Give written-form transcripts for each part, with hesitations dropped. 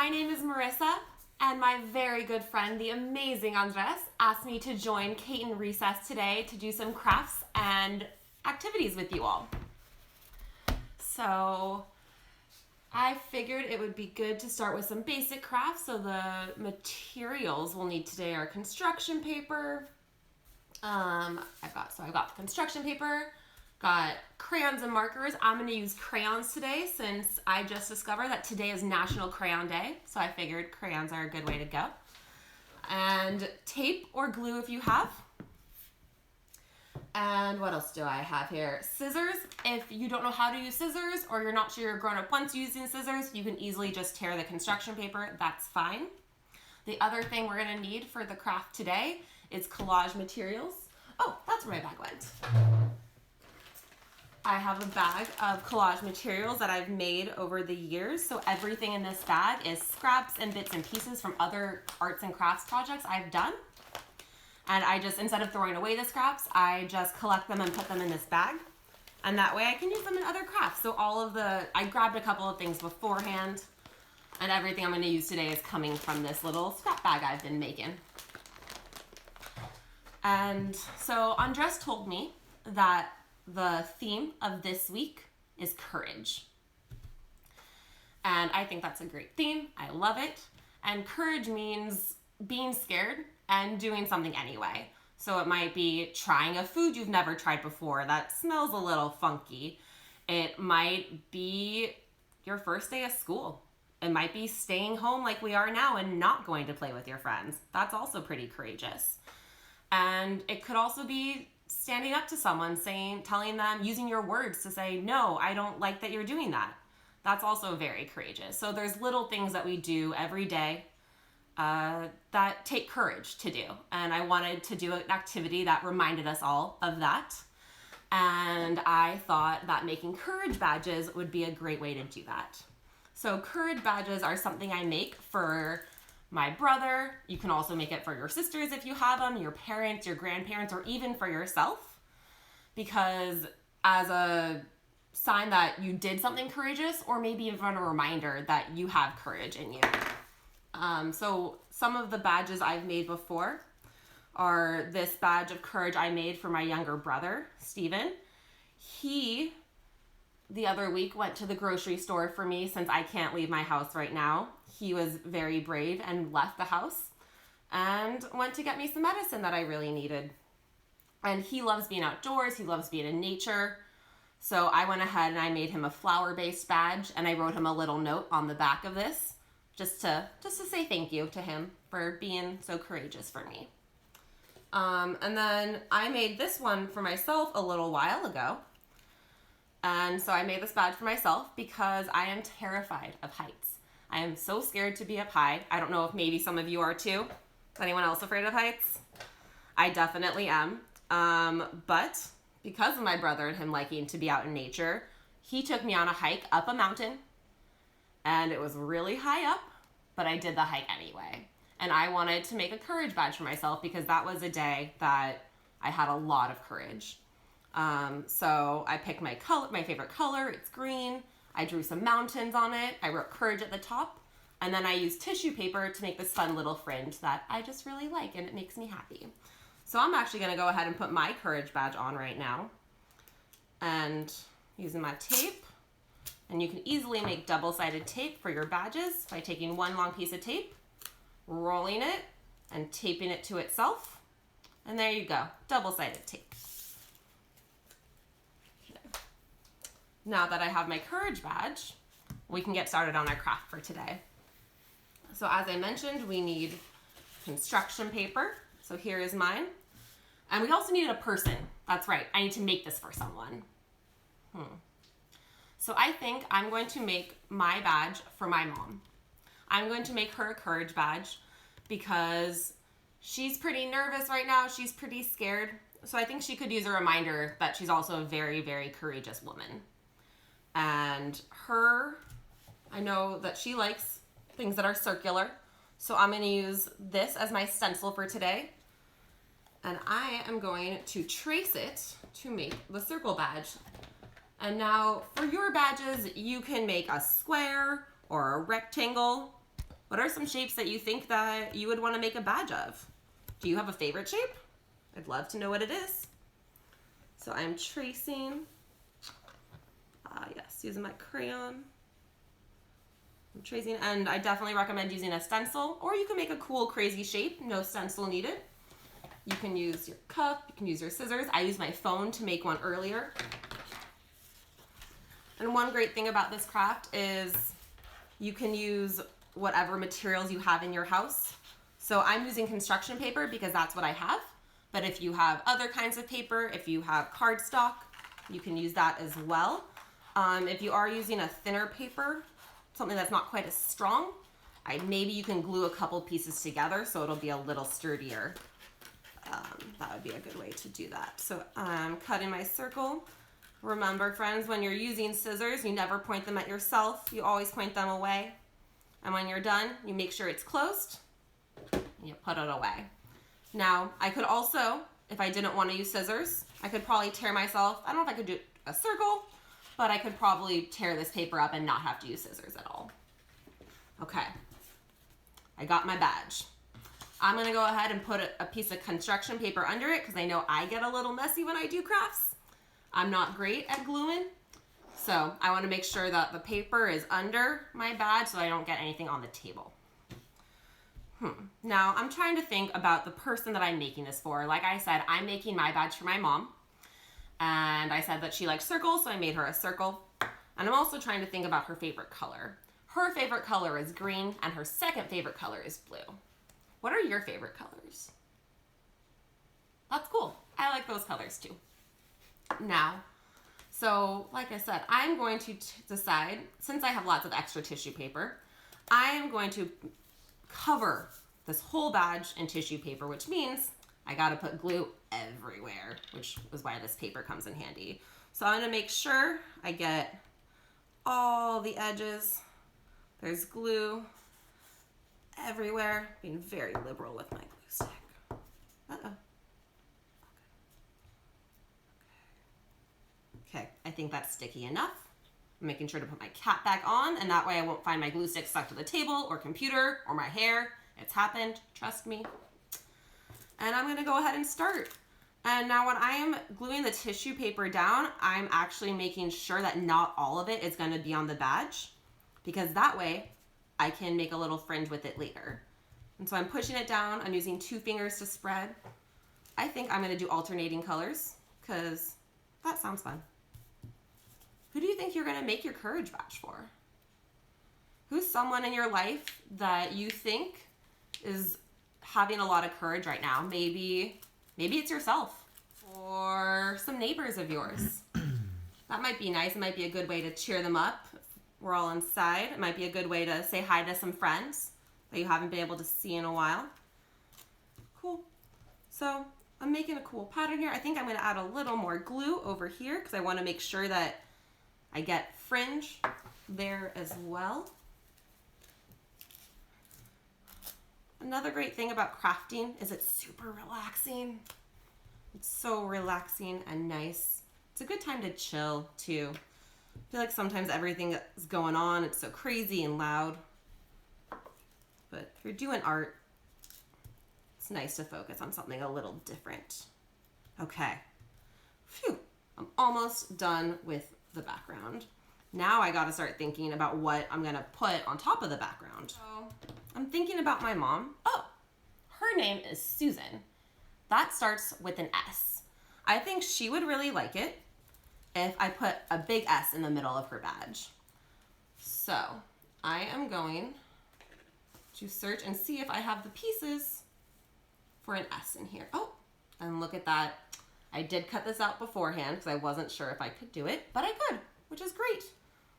My name is Marissa, and my very good friend, the amazing Andres, asked me to join Cayton Recess today to do some crafts and activities with you all. So I figured it would be good to start with some basic crafts. So the materials we'll need today are construction paper. I've got the construction paper, got crayons and markers. I'm going to use crayons today since I just discovered that today is National Crayon Day. So I figured crayons are a good way to go. And tape or glue if you have. And what else do I have here? Scissors. If you don't know how to use scissors or you're not sure your grown-up wants using scissors, you can easily just tear the construction paper. That's fine. The other thing we're going to need for the craft today is collage materials. Oh, that's where my bag went. I have a bag of collage materials that I've made over the years. So everything in this bag is scraps and bits and pieces from other arts and crafts projects I've done. And I just, instead of throwing away the scraps, I just collect them and put them in this bag. And that way I can use them in other crafts. So I grabbed a couple of things beforehand, and everything I'm going to use today is coming from this little scrap bag I've been making. And so Andres told me that the theme of this week is courage. And I think that's a great theme. I love it. And courage means being scared and doing something anyway. So it might be trying a food you've never tried before that smells a little funky. It might be your first day of school. It might be staying home like we are now and not going to play with your friends. That's also pretty courageous. And it could also be standing up to someone, telling them, using your words to say, no, I don't like that you're doing that. That's also very courageous. So there's little things that we do every day that take courage to do. And I wanted to do an activity that reminded us all of that. And I thought that making courage badges would be a great way to do that. So courage badges are something I make for my brother. You can also make it for your sisters if you have them, your parents, your grandparents, or even for yourself. Because as a sign that you did something courageous, or maybe even a reminder that you have courage in you. So some of the badges I've made before are this badge of courage I made for my younger brother, Steven. He, the other week, went to the grocery store for me since I can't leave my house right now. He was very brave and left the house and went to get me some medicine that I really needed. And he loves being outdoors. He loves being in nature. So I went ahead and I made him a flower-based badge, and I wrote him a little note on the back of this just to say thank you to him for being so courageous for me. And then I made this one for myself a little while ago. And so I made this badge for myself because I am terrified of heights. I am so scared to be up high. I don't know if maybe some of you are too. Is anyone else afraid of heights? I definitely am. But because of my brother and him liking to be out in nature, he took me on a hike up a mountain. And it was really high up, but I did the hike anyway. And I wanted to make a courage badge for myself because that was a day that I had a lot of courage. So I picked my favorite color. It's green. I drew some mountains on it. I wrote courage at the top. And then I used tissue paper to make this fun little fringe that I just really like, and it makes me happy. So I'm actually going to go ahead and put my courage badge on right now. And using my tape. And you can easily make double-sided tape for your badges by taking one long piece of tape, rolling it, and taping it to itself. And there you go, double-sided tape. Now that I have my courage badge, we can get started on our craft for today. So as I mentioned, we need construction paper. So here is mine. And we also needed a person. That's right, I need to make this for someone. So I think I'm going to make my badge for my mom. I'm going to make her a courage badge because she's pretty nervous right now. She's pretty scared. So I think she could use a reminder that she's also a very, very courageous woman. And I know that she likes things that are circular. So I'm going to use this as my stencil for today. And I am going to trace it to make the circle badge. And now for your badges, you can make a square or a rectangle. What are some shapes that you think that you would want to make a badge of? Do you have a favorite shape? I'd love to know what it is. So I'm tracing, yes, using my crayon. I'm tracing, and I definitely recommend using a stencil, or you can make a cool, crazy shape, no stencil needed. You can use your cup, you can use your scissors. I used my phone to make one earlier. And one great thing about this craft is you can use whatever materials you have in your house. So I'm using construction paper because that's what I have. But if you have other kinds of paper, if you have cardstock, you can use that as well. If you are using a thinner paper, something that's not quite as strong, maybe you can glue a couple pieces together so it'll be a little sturdier. That would be a good way to do that. So I'm cutting my circle. Remember, friends, when you're using scissors, you never point them at yourself. You always point them away. And when you're done, you make sure it's closed and you put it away. Now, I could also, if I didn't want to use scissors, I could probably tear myself. I don't know if I could do a circle, but I could probably tear this paper up and not have to use scissors at all. Okay, I got my badge. I'm gonna go ahead and put a piece of construction paper under it because I know I get a little messy when I do crafts. I'm not great at gluing, so I wanna make sure that the paper is under my badge so I don't get anything on the table. Now, I'm trying to think about the person that I'm making this for. Like I said, I'm making my badge for my mom. And I said that she likes circles, so I made her a circle. And I'm also trying to think about her favorite color. Her favorite color is green, and her second favorite color is blue. What are your favorite colors? That's cool. I like those colors too. Now, so like I said, I'm going to decide, since I have lots of extra tissue paper, I am going to cover this whole badge in tissue paper, which means I gotta put glue everywhere, which is why this paper comes in handy. So I'm gonna make sure I get all the edges. There's glue everywhere. Being very liberal with my glue stick. Uh-oh. Okay, I think that's sticky enough. I'm making sure to put my cap back on, and that way I won't find my glue stick stuck to the table or computer or my hair. It's happened, trust me. And I'm gonna go ahead and start. And now when I am gluing the tissue paper down, I'm actually making sure that not all of it is gonna be on the badge, because that way I can make a little fringe with it later. And so I'm pushing it down. I'm using 2 fingers to spread. I think I'm gonna do alternating colors because that sounds fun. Who do you think you're gonna make your courage badge for? Who's someone in your life that you think is having a lot of courage right now? Maybe it's yourself or some neighbors of yours. That might be nice. It might be a good way to cheer them up. We're all inside. It might be a good way to say hi to some friends that you haven't been able to see in a while. Cool. So I'm making a cool pattern here. I think I'm gonna add a little more glue over here because I wanna make sure that I get fringe there as well. Another great thing about crafting is it's super relaxing. It's so relaxing and nice. It's a good time to chill too. I feel like sometimes everything is going on, it's so crazy and loud. But if you're doing art, it's nice to focus on something a little different. Okay. Phew. I'm almost done with the background. Now I gotta start thinking about what I'm gonna put on top of the background. So I'm thinking about my mom. Oh, her name is Susan. That starts with an S. I think she would really like it if I put a big S in the middle of her badge. So I am going to search and see if I have the pieces for an S in here. Oh, and look at that. I did cut this out beforehand because I wasn't sure if I could do it, but I could, which is great.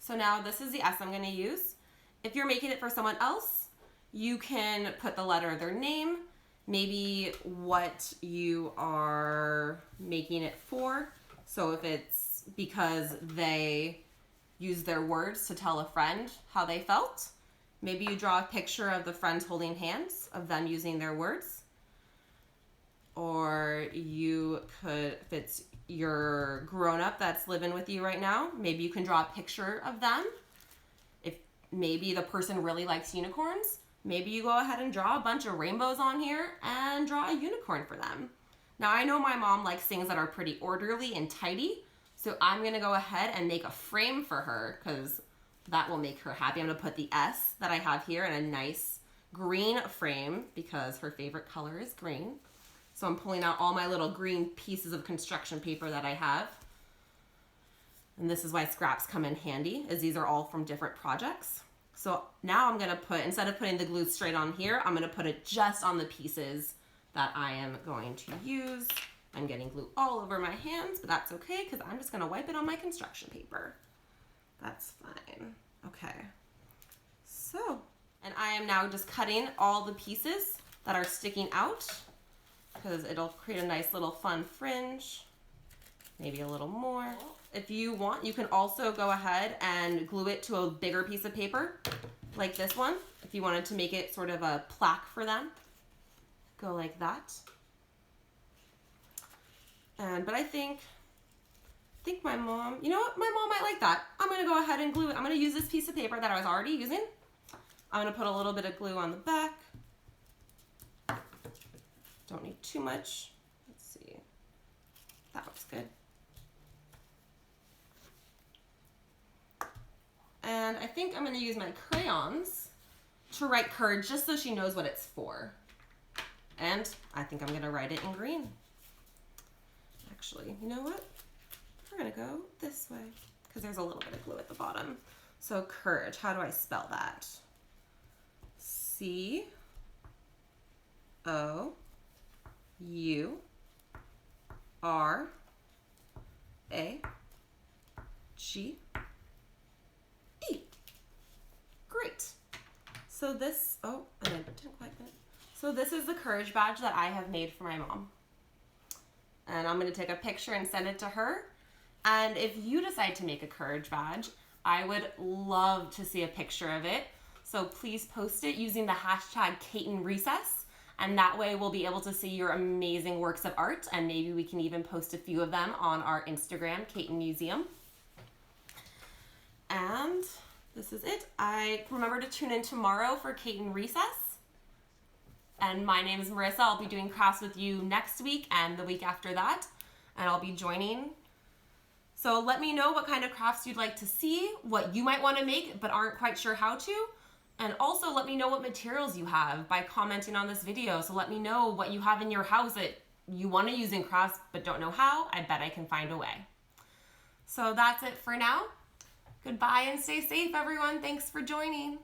So now this is the S I'm gonna use. If you're making it for someone else, you can put the letter of their name, maybe what you are making it for. So if it's because they use their words to tell a friend how they felt, maybe you draw a picture of the friends holding hands, of them using their words. Or you could, if it's your grown-up that's living with you right now, maybe you can draw a picture of them. If maybe the person really likes unicorns, maybe you go ahead and draw a bunch of rainbows on here and draw a unicorn for them. Now I know my mom likes things that are pretty orderly and tidy, so I'm gonna go ahead and make a frame for her because that will make her happy. I'm gonna put the S that I have here in a nice green frame because her favorite color is green. So I'm pulling out all my little green pieces of construction paper that I have. And this is why scraps come in handy, is these are all from different projects. So now I'm gonna put, instead of putting the glue straight on here, I'm gonna put it just on the pieces that I am going to use. I'm getting glue all over my hands, but that's okay because I'm just gonna wipe it on my construction paper. That's fine. Okay. So, and I am now just cutting all the pieces that are sticking out because it'll create a nice little fun fringe. Maybe a little more. If you want, you can also go ahead and glue it to a bigger piece of paper, like this one. If you wanted to make it sort of a plaque for them, go like that. But I think my mom, you know what? My mom might like that. I'm gonna go ahead and glue it. I'm gonna use this piece of paper that I was already using. I'm gonna put a little bit of glue on the back. Don't need too much. Let's see. That looks good. And I think I'm gonna use my crayons to write courage just so she knows what it's for. And I think I'm gonna write it in green. Actually, you know what? We're gonna go this way because there's a little bit of glue at the bottom. So courage, how do I spell that? C-O-U-R-A-G-E. Great. So this, oh, and I didn't quite finish. So this is the courage badge that I have made for my mom. And I'm gonna take a picture and send it to her. And if you decide to make a courage badge, I would love to see a picture of it. So please post it using the hashtag CaytonRecess. And that way we'll be able to see your amazing works of art. And maybe we can even post a few of them on our Instagram, Cayton Museum. And this is it. Remember to tune in tomorrow for Cayton Recess. And my name is Marissa. I'll be doing crafts with you next week and the week after that. And I'll be joining. So let me know what kind of crafts you'd like to see, what you might want to make but aren't quite sure how to. And also let me know what materials you have by commenting on this video. So let me know what you have in your house that you want to use in crafts but don't know how. I bet I can find a way. So that's it for now. Goodbye and stay safe, everyone. Thanks for joining.